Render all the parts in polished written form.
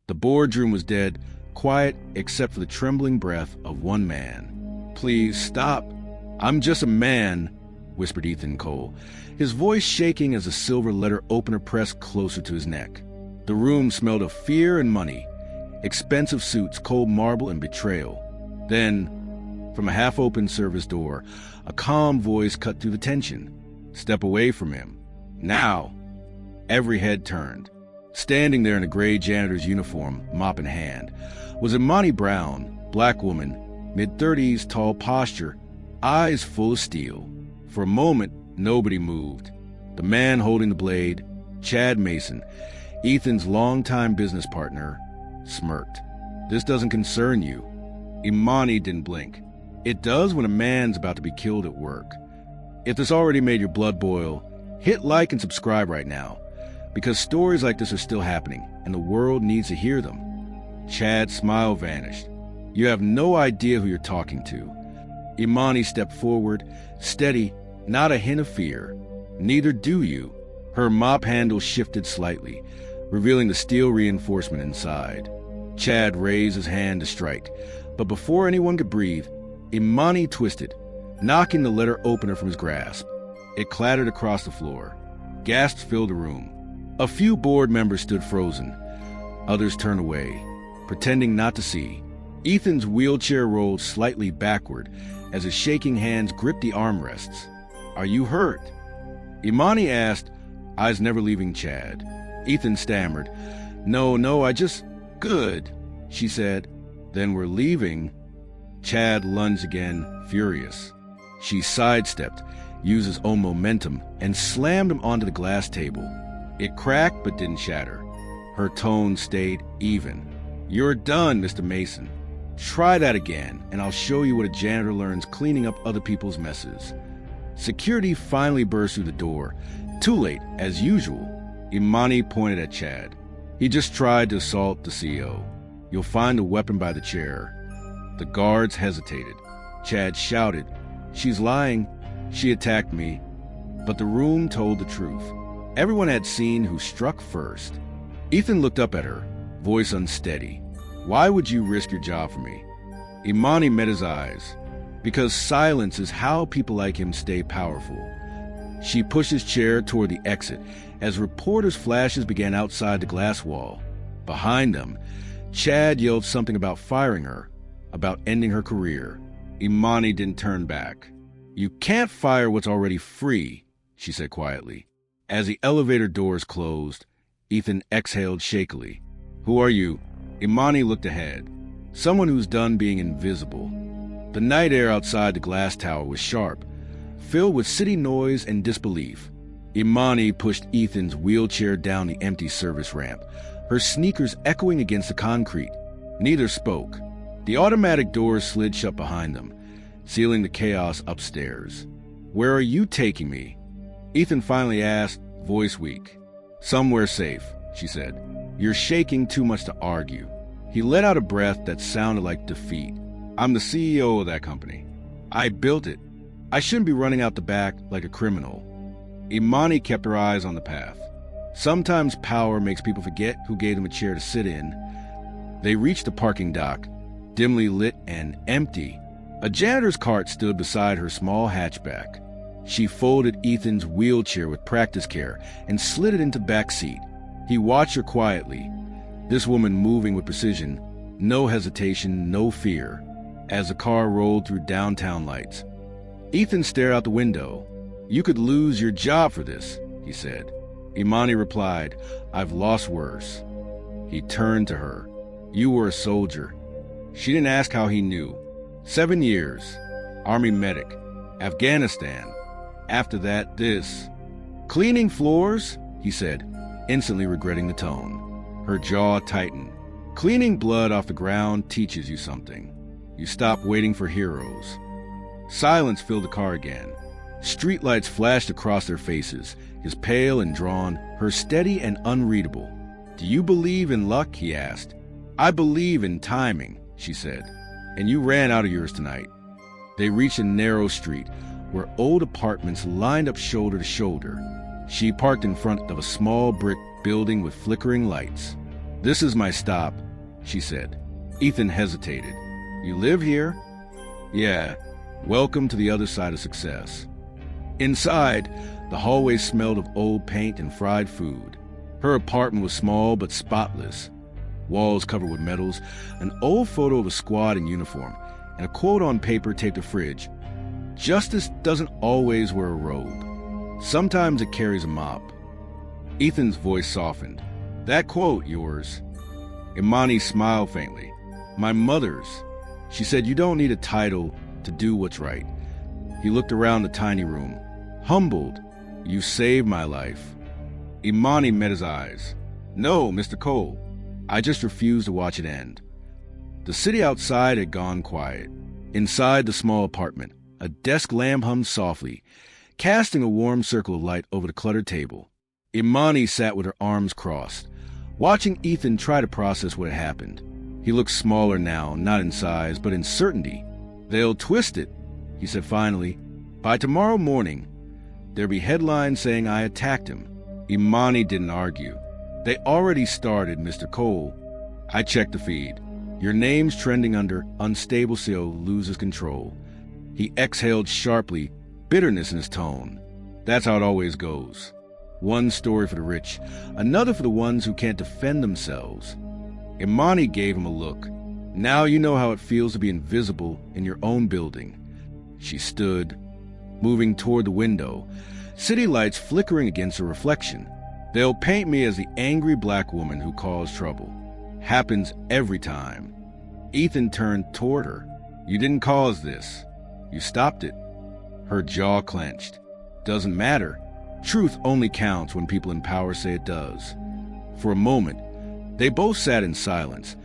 The boardroom was dead, quiet except for the trembling breath of one man. "Please stop. I'm just a man," whispered Ethan Cole, his voice shaking as the silver letter opener pressed closer to his neck. The room smelled of fear and money, expensive suits, cold marble, and betrayal. Then, from a half-open service door, a calm voice cut through the tension. "Step away from him. Now." Every head turned. Standing there in a gray janitor's uniform, mop in hand, was Imani Brown, black woman, mid-30s, tall posture, eyes full of steel. For a moment, nobody moved. The man holding the blade, Chad Mason, Ethan's longtime business partner, smirked. "This doesn't concern you." Imani didn't blink. It does when a man's about to be killed at work. If this already made your blood boil, hit like and subscribe right now, because stories like this are still happening, and the world needs to hear them. Chad's smile vanished. "You have no idea who you're talking to." Imani stepped forward, steady, not a hint of fear. "Neither do you." Her mop handle shifted slightly, revealing the steel reinforcement inside. Chad raised his hand to strike, but before anyone could breathe, Imani twisted, knocking the letter opener from his grasp. It clattered across the floor. Gasps filled the room. A few board members stood frozen. Others turned away, pretending not to see. Ethan's wheelchair rolled slightly backward as his shaking hands gripped the armrests. "Are you hurt?" Imani asked, eyes never leaving Chad. Ethan stammered, No, I just..." "Good," she said. "Then we're leaving." Chad lunged again, furious. She sidestepped, used his own momentum, and slammed him onto the glass table. It cracked but didn't shatter. Her tone stayed even. "You're done, Mr. Mason. Try that again, and I'll show you what a janitor learns cleaning up other people's messes." Security finally burst through the door. Too late, as usual. Imani pointed at Chad. "He just tried to assault the CEO. You'll find a weapon by the chair." The guards hesitated. Chad shouted, "She's lying. She attacked me." But the room told the truth. Everyone had seen who struck first. Ethan looked up at her, voice unsteady. "Why would you risk your job for me?" Imani met his eyes. "Because silence is how people like him stay powerful." She pushed his chair toward the exit as reporters' flashes began outside the glass wall. Behind them, Chad yelled something about firing her, about ending her career. Imani didn't turn back. "You can't fire what's already free," she said quietly. As the elevator doors closed, Ethan exhaled shakily. "Who are you?" Imani looked ahead. Someone who's done being invisible. The night air outside the glass tower was sharp, filled with city noise and disbelief. Imani pushed Ethan's wheelchair down the empty service ramp, her sneakers echoing against the concrete. Neither spoke. The automatic doors slid shut behind them, sealing the chaos upstairs. "Where are you taking me?" Ethan finally asked, voice weak. "Somewhere safe," she said. "You're shaking too much to argue." He let out a breath that sounded like defeat. "I'm the CEO of that company. I built it. I shouldn't be running out the back like a criminal." Imani kept her eyes on the path. Sometimes power makes people forget who gave them a chair to sit in. They reached the parking dock, dimly lit and empty. A janitor's cart stood beside her small hatchback. She folded Ethan's wheelchair with practice care and slid it into the back seat. He watched her quietly, this woman moving with precision, no hesitation, no fear, as the car rolled through downtown lights. Ethan stared out the window. "You could lose your job for this," he said. Imani replied, "I've lost worse." He turned to her. "You were a soldier." She didn't ask how he knew. 7 years. Army medic. Afghanistan. After that, this. "Cleaning floors?" he said, instantly regretting the tone. Her jaw tightened. "Cleaning blood off the ground teaches you something. You stop waiting for heroes." Silence filled the car again. Streetlights flashed across their faces, his pale and drawn, her steady and unreadable. "Do you believe in luck?" he asked. "I believe in timing," she said. "And you ran out of yours tonight." They reached a narrow street where old apartments lined up shoulder to shoulder. She parked in front of a small brick building with flickering lights. "This is my stop," she said. Ethan hesitated. "You live here?" "Yeah. Welcome to the other side of success." Inside, the hallway smelled of old paint and fried food. Her apartment was small but spotless. Walls covered with medals, an old photo of a squad in uniform, and a quote on paper taped to fridge. "Justice doesn't always wear a robe. Sometimes it carries a mop." Ethan's voice softened. "That quote, yours?" Imani smiled faintly. "My mother's. She said you don't need a title to do what's right." He looked around the tiny room. Humbled. "You saved my life." Imani met his eyes. "No, Mr. Cole. I just refused to watch it end." The city outside had gone quiet. Inside the small apartment, a desk lamp hummed softly, casting a warm circle of light over the cluttered table. Imani sat with her arms crossed, watching Ethan try to process what had happened. He looked smaller now, not in size, but in certainty. "They'll twist it," he said finally. "By tomorrow morning, there'll be headlines saying I attacked him." Imani didn't argue. "They already started, Mr. Cole." I checked the feed. "Your name's trending under Unstable CEO Loses Control." He exhaled sharply, bitterness in his tone. "That's how it always goes. One story for the rich, another for the ones who can't defend themselves." Imani gave him a look. "Now you know how it feels to be invisible in your own building." She stood, moving toward the window, city lights flickering against her reflection. "They'll paint me as the angry black woman who caused trouble. Happens every time." Ethan turned toward her. "You didn't cause this. You stopped it." Her jaw clenched. "Doesn't matter. Truth only counts when people in power say it does." For a moment, they both sat in silence,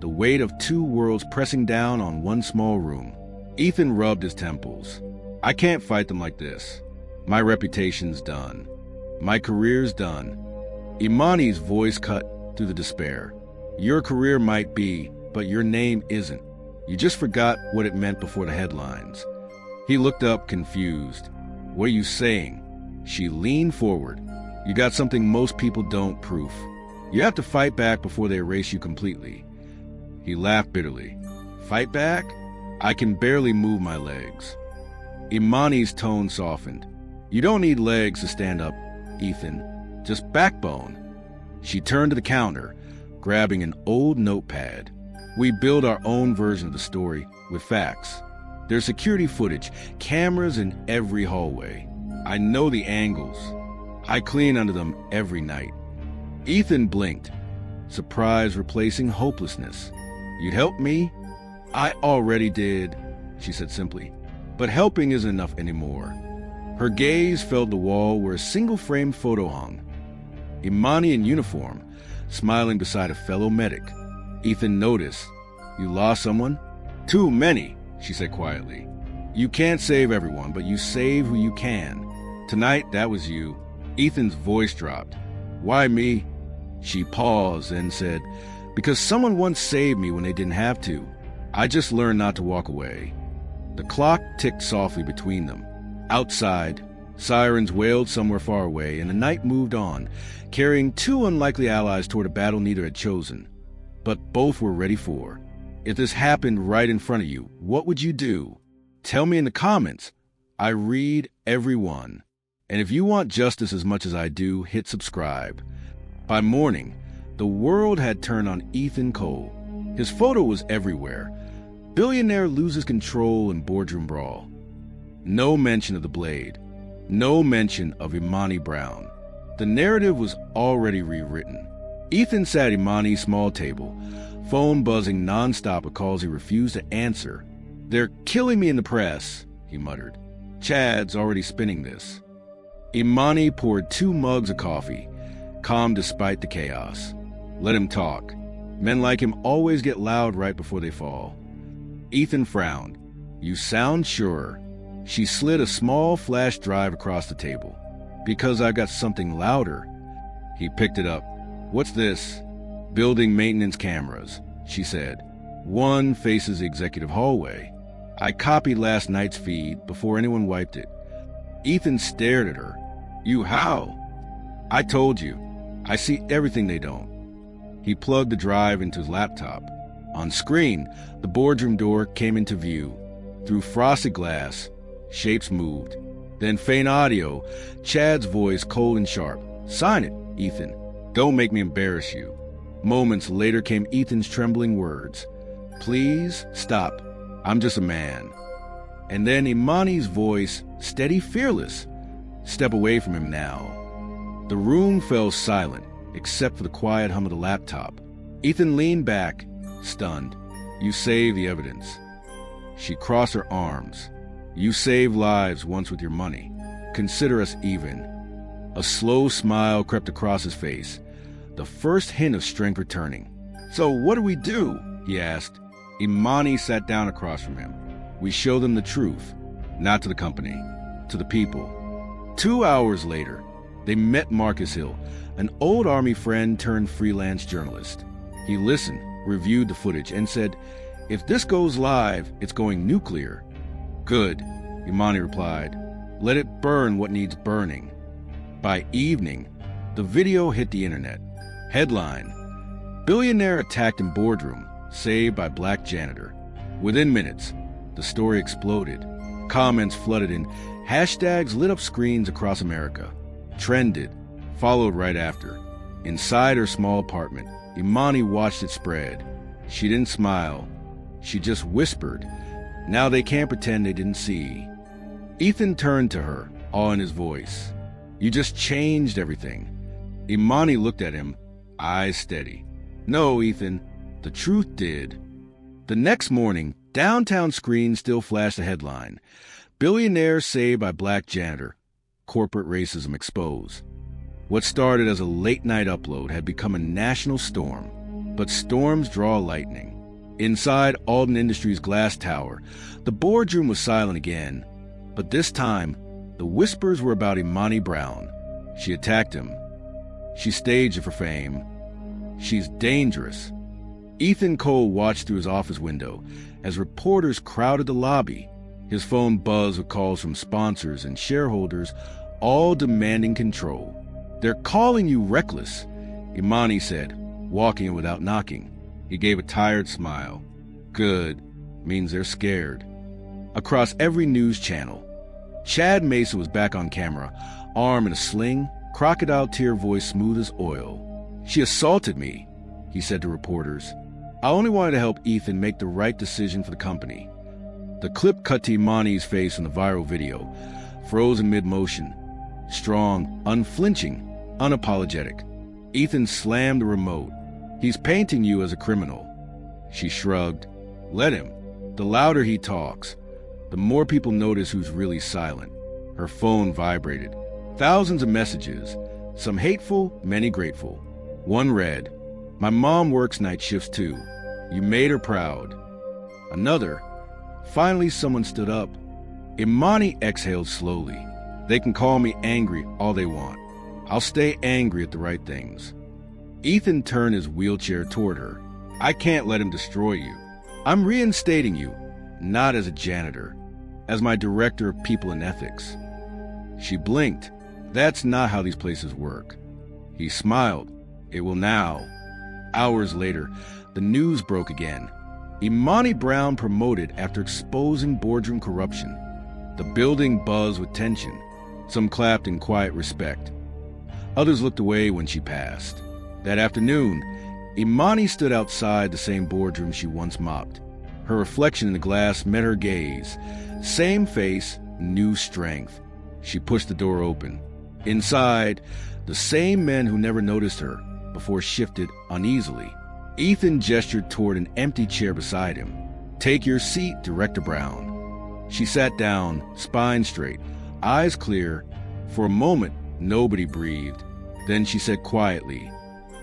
the weight of two worlds pressing down on one small room. Ethan rubbed his temples. "I can't fight them like this. My reputation's done. My career's done." Imani's voice cut through the despair. "Your career might be, but your name isn't. You just forgot what it meant before the headlines." He looked up, confused. "What are you saying?" She leaned forward. "You got something most people don't, Proof. You have to fight back before they erase you completely." He laughed bitterly. "Fight back? I can barely move my legs." Imani's tone softened. "You don't need legs to stand up, Ethan. Just backbone." She turned to the counter, grabbing an old notepad. "We build our own version of the story with facts. There's security footage, cameras in every hallway. I know the angles. I clean under them every night." Ethan blinked, surprise replacing hopelessness. "You'd help me?" "I already did," she said simply. "But helping isn't enough anymore." Her gaze fell to the wall where a single-framed photo hung. Imani in uniform, smiling beside a fellow medic. Ethan noticed. "You lost someone?" "Too many," she said quietly. "You can't save everyone, but you save who you can. Tonight, that was you." Ethan's voice dropped. "Why me?" She paused and said, "Because someone once saved me when they didn't have to. I just learned not to walk away." The clock ticked softly between them. Outside, sirens wailed somewhere far away, and the night moved on, carrying two unlikely allies toward a battle neither had chosen, but both were ready for. If this happened right in front of you, what would you do? Tell me in the comments. I read every one. And if you want justice as much as I do, hit subscribe. By morning, the world had turned on Ethan Cole. His photo was everywhere. Billionaire loses control in boardroom brawl. No mention of the blade. No mention of Imani Brown. The narrative was already rewritten. Ethan sat at Imani's small table, phone buzzing nonstop with calls he refused to answer. "They're killing me in the press," he muttered. "Chad's already spinning this." Imani poured 2 mugs of coffee, calm despite the chaos. "Let him talk. Men like him always get loud right before they fall." Ethan frowned. "You sound sure." She slid a small flash drive across the table. "Because I've got something louder." He picked it up. "What's this?" "Building maintenance cameras," she said. "One faces the executive hallway. I copied last night's feed before anyone wiped it." Ethan stared at her. "You how?" "I told you. I see everything they don't." He plugged the drive into his laptop. On screen, the boardroom door came into view. Through frosted glass, shapes moved. Then faint audio, Chad's voice cold and sharp. "Sign it, Ethan. Don't make me embarrass you." Moments later came Ethan's trembling words. "Please, stop. I'm just a man." And then Imani's voice, steady, fearless. "Step away from him now." The room fell silent, except for the quiet hum of the laptop. Ethan leaned back, stunned. "You saved the evidence." She crossed her arms. "You saved lives once with your money. Consider us even." A slow smile crept across his face, the first hint of strength returning. "So what do we do?" he asked. Imani sat down across from him. "We show them the truth, not to the company, to the people." 2 hours later, they met Marcus Hill, an old Army friend turned freelance journalist. He listened, reviewed the footage, and said, "If this goes live, it's going nuclear." "Good," Imani replied. "Let it burn what needs burning." By evening, the video hit the internet. Headline: Billionaire attacked in boardroom, saved by black janitor. Within minutes, the story exploded. Comments flooded in. Hashtags lit up screens across America. Trended, followed right after. Inside her small apartment, Imani watched it spread. She didn't smile. She just whispered, "Now they can't pretend they didn't see." Ethan turned to her, awe in his voice. "You just changed everything." Imani looked at him, eyes steady. "No, Ethan, the truth did." The next morning, downtown screens still flashed a headline: Billionaire saved by black janitor. Corporate racism exposed. What started as a late-night upload had become a national storm. But storms draw lightning. Inside Alden Industries' glass tower, the boardroom was silent again. But this time, the whispers were about Imani Brown. She attacked him. She staged it for fame. She's dangerous. Ethan Cole watched through his office window as reporters crowded the lobby. His phone buzzed with calls from sponsors and shareholders, all demanding control. "They're calling you reckless," Imani said, walking in without knocking. He gave a tired smile. "Good. Means they're scared." Across every news channel, Chad Mason was back on camera, arm in a sling, crocodile tear voice smooth as oil. "She assaulted me," he said to reporters. "I only wanted to help Ethan make the right decision for the company." The clip cut to Imani's face in the viral video, frozen mid-motion. Strong, unflinching, unapologetic. Ethan slammed the remote. "He's painting you as a criminal." She shrugged. "Let him. The louder he talks, the more people notice who's really silent." Her phone vibrated. Thousands of messages, some hateful, many grateful. One read, "My mom works night shifts too. You made her proud." Another, "Finally someone stood up." Imani exhaled slowly. "They can call me angry all they want. I'll stay angry at the right things." Ethan turned his wheelchair toward her. "I can't let him destroy you. I'm reinstating you, not as a janitor, as my director of people and ethics." She blinked. "That's not how these places work." He smiled. "It will now." Hours later, the news broke again. Imani Brown promoted after exposing boardroom corruption. The building buzzed with tension. Some clapped in quiet respect. Others looked away when she passed. That afternoon, Imani stood outside the same boardroom she once mopped. Her reflection in the glass met her gaze. Same face, new strength. She pushed the door open. Inside, the same men who never noticed her before shifted uneasily. Ethan gestured toward an empty chair beside him. "Take your seat, Director Brown." She sat down, spine straight, eyes clear. For a moment, nobody breathed. Then she said quietly,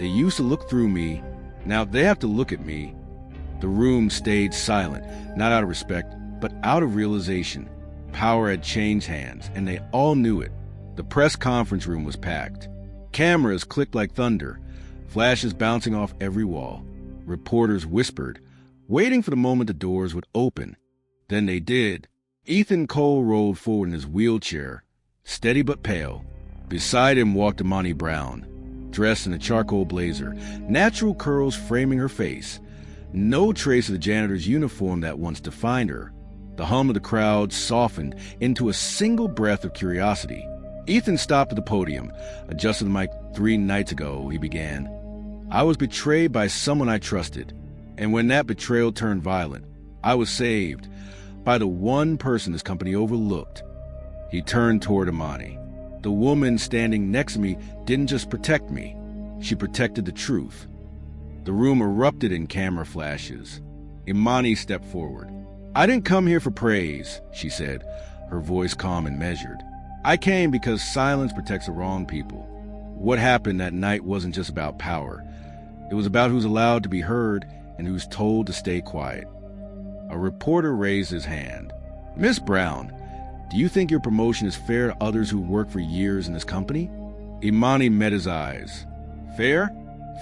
"They used to look through me. Now they have to look at me." The room stayed silent, not out of respect, but out of realization. Power had changed hands, and they all knew it. The press conference room was packed. Cameras clicked like thunder, flashes bouncing off every wall. Reporters whispered, waiting for the moment the doors would open. Then they did. Ethan Cole rolled forward in his wheelchair, steady but pale. Beside him walked Imani Brown. dressed in a charcoal blazer, natural curls framing her face. No trace of the janitor's uniform that once defined her. The hum of the crowd softened into a single breath of curiosity. Ethan stopped at the podium. "Adjusted the mic 3 nights ago," he began. "I was betrayed by someone I trusted. And when that betrayal turned violent, I was saved by the one person this company overlooked." He turned toward Imani. "The woman standing next to me didn't just protect me. She protected the truth." The room erupted in camera flashes. Imani stepped forward. "I didn't come here for praise," she said, her voice calm and measured. "I came because silence protects the wrong people. What happened that night wasn't just about power. It was about who's allowed to be heard and who's told to stay quiet." A reporter raised his hand. "Miss Brown, do you think your promotion is fair to others who worked for years in this company?" Imani met his eyes. "Fair?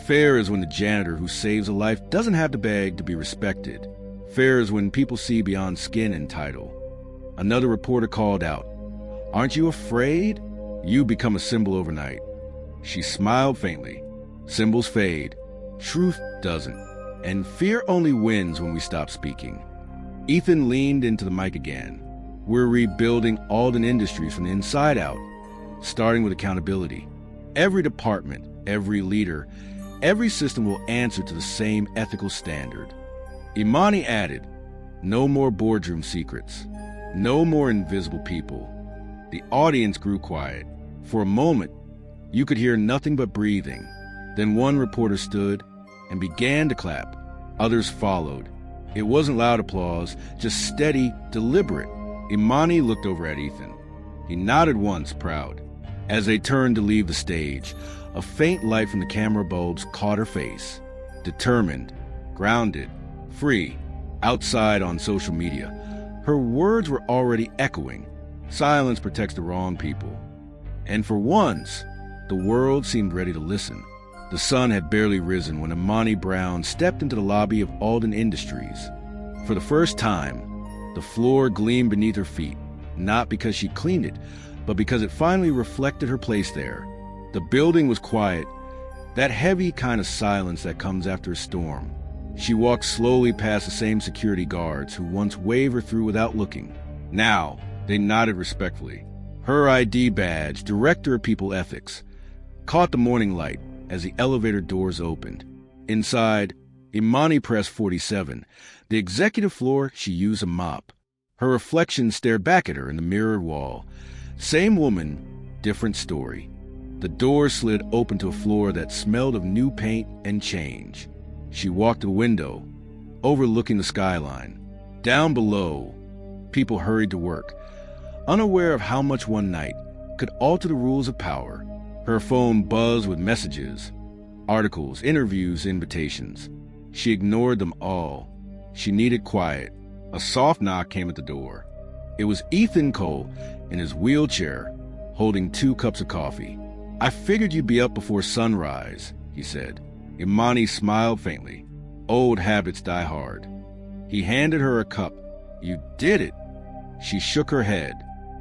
Fair is when the janitor who saves a life doesn't have to beg to be respected. Fair is when people see beyond skin and title." Another reporter called out, "Aren't you afraid? You become a symbol overnight." She smiled faintly. Symbols fade. Truth doesn't. And fear only wins when we stop speaking. Ethan leaned into the mic again. "We're rebuilding Alden Industries from the inside out, starting with accountability. Every department, every leader, every system will answer to the same ethical standard." Imani added, "No more boardroom secrets. No more invisible people." The audience grew quiet. For a moment, you could hear nothing but breathing. Then one reporter stood and began to clap. Others followed. It wasn't loud applause, just steady, deliberate. Imani looked over at Ethan. He nodded once, proud. As they turned to leave the stage, a faint light from the camera bulbs caught her face. Determined, grounded, free, outside on social media. Her words were already echoing. Silence protects the wrong people. And for once, the world seemed ready to listen. The sun had barely risen when Imani Brown stepped into the lobby of Alden Industries. For the first time, the floor gleamed beneath her feet, not because she cleaned it, but because it finally reflected her place there. The building was quiet, that heavy kind of silence that comes after a storm. She walked slowly past the same security guards who once waved her through without looking. Now, they nodded respectfully. Her ID badge, Director of People Ethics, caught the morning light as the elevator doors opened. Inside, Imani pressed 47. The executive floor, she used a mop. Her reflection stared back at her in the mirrored wall. Same woman, different story. The door slid open to a floor that smelled of new paint and change. She walked to a window, overlooking the skyline. Down below, people hurried to work, unaware of how much one night could alter the rules of power. Her phone buzzed with messages, articles, interviews, invitations. She ignored them all. She needed quiet. A soft knock came at the door. It was Ethan Cole in his wheelchair, holding 2 cups of coffee. "I figured you'd be up before sunrise," he said. Imani smiled faintly. Old habits die hard. He handed her a cup. "You did it." She shook her head.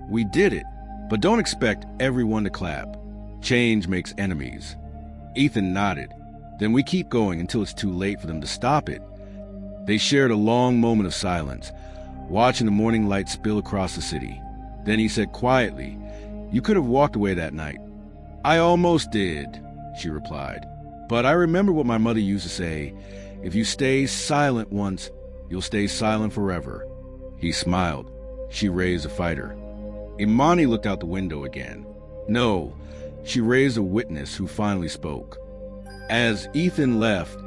"We did it, but don't expect everyone to clap. Change makes enemies." Ethan nodded. "Then we keep going until it's too late for them to stop it." They shared a long moment of silence, watching the morning light spill across the city. Then he said quietly, "You could have walked away that night." "I almost did," she replied. "But I remember what my mother used to say, if you stay silent once, you'll stay silent forever." He smiled. She raised a fighter. Imani looked out the window again. No, she raised a witness who finally spoke. As Ethan left,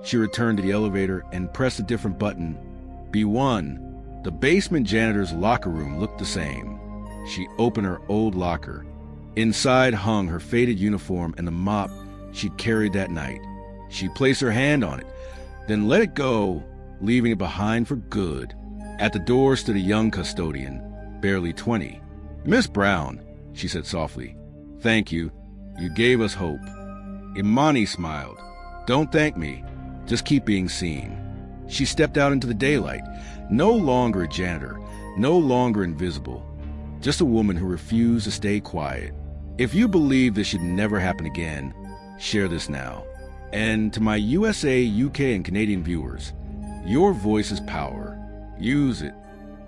she returned to the elevator and pressed a different button. B1. The basement janitor's locker room looked the same. She opened her old locker. Inside hung her faded uniform and the mop she'd carried that night. She placed her hand on it, then let it go, leaving it behind for good. At the door stood a young custodian, barely 20. "Miss Brown," she said softly. "Thank you. You gave us hope." Imani smiled. "Don't thank me. Just keep being seen." She stepped out into the daylight, no longer a janitor, no longer invisible, just a woman who refused to stay quiet. If you believe this should never happen again, share this now. And to my USA, UK, and Canadian viewers, your voice is power. Use it.